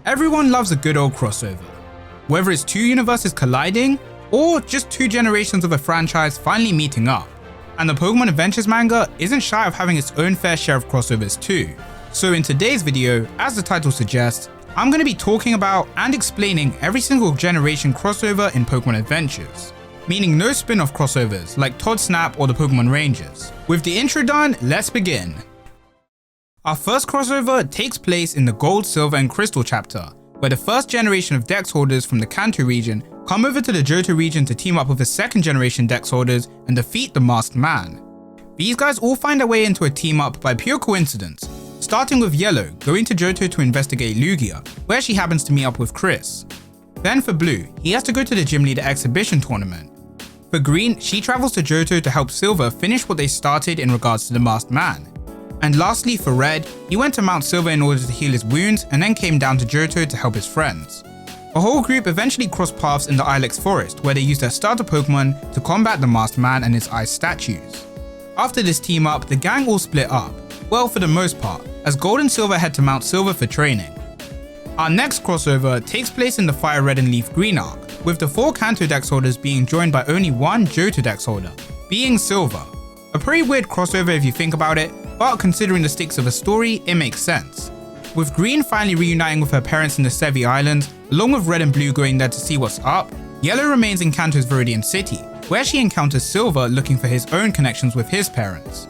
Everyone loves a good old crossover. Whether it's two universes colliding, or just two generations of a franchise finally meeting up. And the Pokemon Adventures manga isn't shy of having its own fair share of crossovers too. So in today's video, as the title suggests, I'm going to be talking about and explaining every single generation crossover in Pokemon Adventures. Meaning no spin-off crossovers like Todd Snap or the Pokemon Rangers. With the intro done, let's begin. Our first crossover takes place in the Gold, Silver and Crystal chapter, where the first generation of Dex holders from the Kanto region come over to the Johto region to team up with the second generation Dex holders and defeat the Masked Man. These guys all find their way into a team up by pure coincidence, starting with Yellow going to Johto to investigate Lugia, where she happens to meet up with Chris. Then for Blue, he has to go to the Gym Leader exhibition tournament. For Green, she travels to Johto to help Silver finish what they started in regards to the Masked Man. And lastly for Red, he went to Mount Silver in order to heal his wounds and then came down to Johto to help his friends. The whole group eventually crossed paths in the Ilex forest where they used their starter Pokemon to combat the Masked Man and his ice statues. After this team up, the gang all split up, well for the most part, as Gold and Silver head to Mount Silver for training. Our next crossover takes place in the FireRed and LeafGreen arc, with the 4 Kanto Dex holders being joined by only one Johto Dex holder, being Silver. A pretty weird crossover if you think about it, but considering the stakes of the story, it makes sense. With Green finally reuniting with her parents in the Sevi Islands, along with Red and Blue going there to see what's up, Yellow remains in Kanto's Viridian City, where she encounters Silver looking for his own connections with his parents.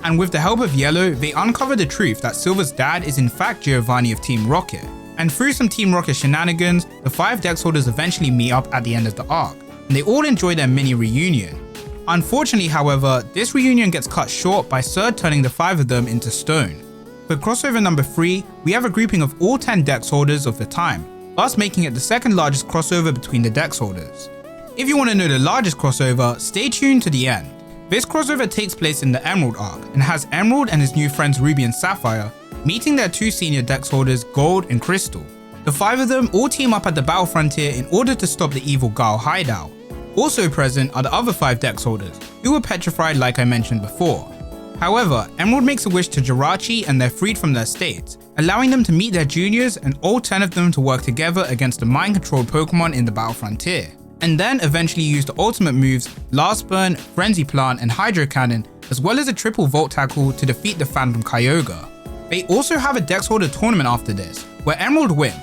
And with the help of Yellow, they uncover the truth that Silver's dad is in fact Giovanni of Team Rocket. And through some Team Rocket shenanigans, the 5 Dex holders eventually meet up at the end of the arc, and they all enjoy their mini reunion. Unfortunately, however, this reunion gets cut short by Surd turning the 5 of them into stone. For crossover number 3, we have a grouping of all 10 Dex holders of the time, thus making it the second largest crossover between the Dex holders. If you want to know the largest crossover, stay tuned to the end. This crossover takes place in the Emerald arc and has Emerald and his new friends Ruby and Sapphire meeting their 2 senior Dex holders Gold and Crystal. The 5 of them all team up at the Battle Frontier in order to stop the evil Gao hideout. Also present are the other 5 Dex holders, who were petrified like I mentioned before. However, Emerald makes a wish to Jirachi and they're freed from their states, allowing them to meet their juniors and all 10 of them to work together against the mind-controlled Pokemon in the Battle Frontier. And then eventually use the ultimate moves Last Burn, Frenzy Plant and Hydro Cannon, as well as a triple Volt Tackle to defeat the Phantom Kyogre. They also have a Dex holder tournament after this, where Emerald wins.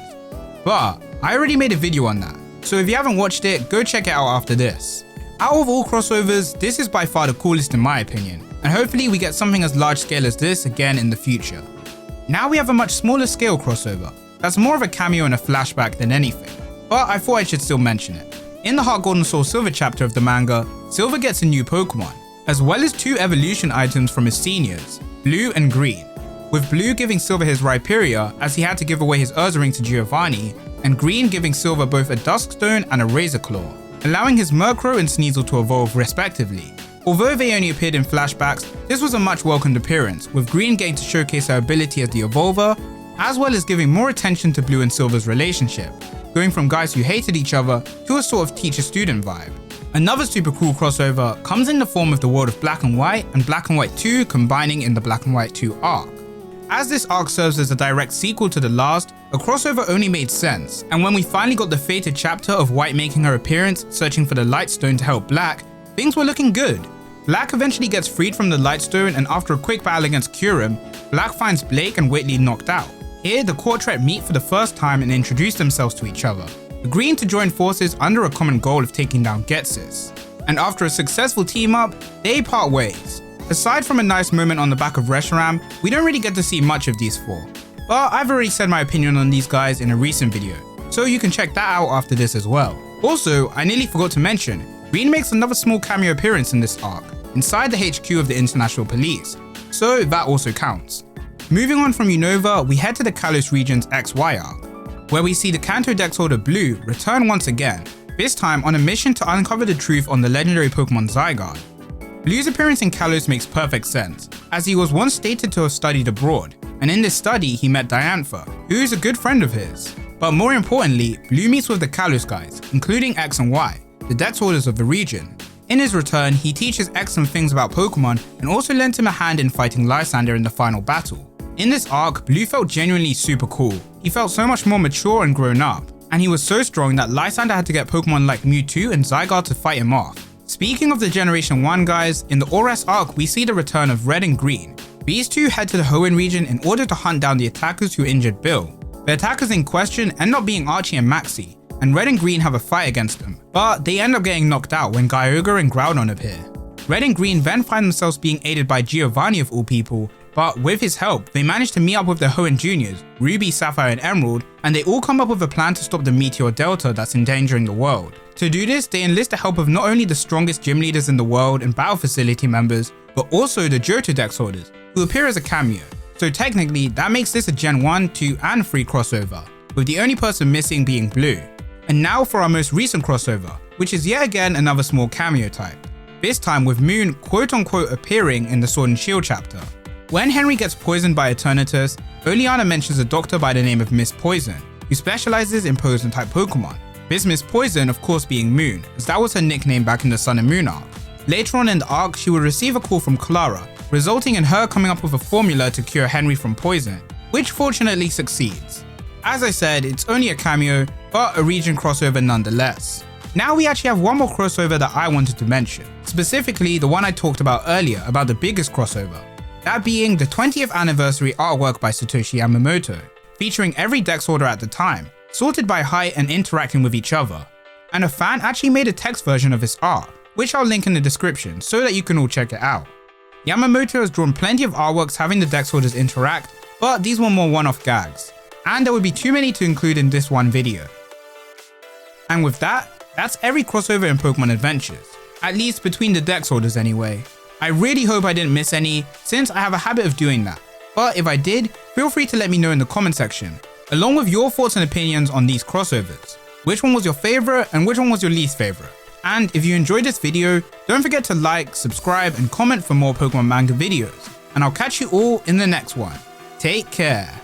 But I already made a video on that, so if you haven't watched it, go check it out after this. Out of all crossovers, this is by far the coolest in my opinion, and hopefully we get something as large scale as this again in the future. Now we have a much smaller scale crossover, that's more of a cameo and a flashback than anything, but I thought I should still mention it. In the HeartGold and SoulSilver chapter of the manga, Silver gets a new Pokemon, as well as 2 evolution items from his seniors, Blue and Green, with Blue giving Silver his Rhyperior as he had to give away his Ursaring to Giovanni, and Green giving Silver both a Duskstone and a Razor Claw, allowing his Murkrow and Sneasel to evolve respectively. Although they only appeared in flashbacks, this was a much welcomed appearance, with Green getting to showcase her ability as the evolver, as well as giving more attention to Blue and Silver's relationship, going from guys who hated each other to a sort of teacher-student vibe. Another super cool crossover comes in the form of the world of Black and White and Black and White 2 combining in the Black and White 2 arc. As this arc serves as a direct sequel to the last, a crossover only made sense, and when we finally got the fated chapter of White making her appearance searching for the Lightstone to help Black, things were looking good. Black eventually gets freed from the Lightstone, and after a quick battle against Kyurem, Black finds Blake and Whitley knocked out. Here, the Quartet meet for the first time and introduce themselves to each other, agreeing to join forces under a common goal of taking down Ghetsis. And after a successful team up, they part ways. Aside from a nice moment on the back of Reshiram, we don't really get to see much of these 4. But I've already said my opinion on these guys in a recent video, so you can check that out after this as well. Also, I nearly forgot to mention, Green makes another small cameo appearance in this arc, inside the HQ of the International Police, so that also counts. Moving on from Unova, we head to the Kalos region's XY arc, where we see the Kanto Dex holder Blue return once again, this time on a mission to uncover the truth on the legendary Pokemon Zygarde. Blue's appearance in Kalos makes perfect sense, as he was once stated to have studied abroad, and in this study he met Diantha, who is a good friend of his. But more importantly, Blue meets with the Kalos guys, including X and Y, the Dex holders of the region. In his return, he teaches X some things about Pokemon and also lends him a hand in fighting Lysander in the final battle. In this arc, Blue felt genuinely super cool. He felt so much more mature and grown up, and he was so strong that Lysander had to get Pokemon like Mewtwo and Zygarde to fight him off. Speaking of the Generation 1 guys, in the Oras arc we see the return of Red and Green. These two head to the Hoenn region in order to hunt down the attackers who injured Bill. The attackers in question end up being Archie and Maxie, and Red and Green have a fight against them, but they end up getting knocked out when Kyogre and Groudon appear. Red and Green then find themselves being aided by Giovanni of all people, but with his help, they manage to meet up with the Hoenn Juniors, Ruby, Sapphire and Emerald, and they all come up with a plan to stop the Meteor Delta that's endangering the world. To do this, they enlist the help of not only the strongest gym leaders in the world and battle facility members, but also the Johto Dex holders, who appear as a cameo. So technically, that makes this a Gen 1, 2 and 3 crossover, with the only person missing being Blue. And now for our most recent crossover, which is yet again another small cameo type. This time with Moon quote unquote appearing in the Sword and Shield chapter. When Henry gets poisoned by Eternatus, Oleana mentions a doctor by the name of Miss Poison, who specializes in poison type Pokemon. This Miss Poison of course being Moon, as that was her nickname back in the Sun and Moon arc. Later on in the arc, she will receive a call from Clara, resulting in her coming up with a formula to cure Henry from poison, which fortunately succeeds. As I said, it's only a cameo, but a region crossover nonetheless. Now we actually have one more crossover that I wanted to mention, specifically the one I talked about earlier about the biggest crossover. That being the 20th anniversary artwork by Satoshi Yamamoto, featuring every Dex holder at the time, sorted by height and interacting with each other. And a fan actually made a text version of this art, which I'll link in the description so that you can all check it out. Yamamoto has drawn plenty of artworks having the Dex holders interact, but these were more one-off gags, and there would be too many to include in this one video. And with that, that's every crossover in Pokemon Adventures, at least between the Dex holders anyway. I really hope I didn't miss any, since I have a habit of doing that, but if I did, feel free to let me know in the comment section, along with your thoughts and opinions on these crossovers. Which one was your favourite and which one was your least favourite? And if you enjoyed this video, don't forget to like, subscribe and comment for more Pokemon manga videos, and I'll catch you all in the next one. Take care.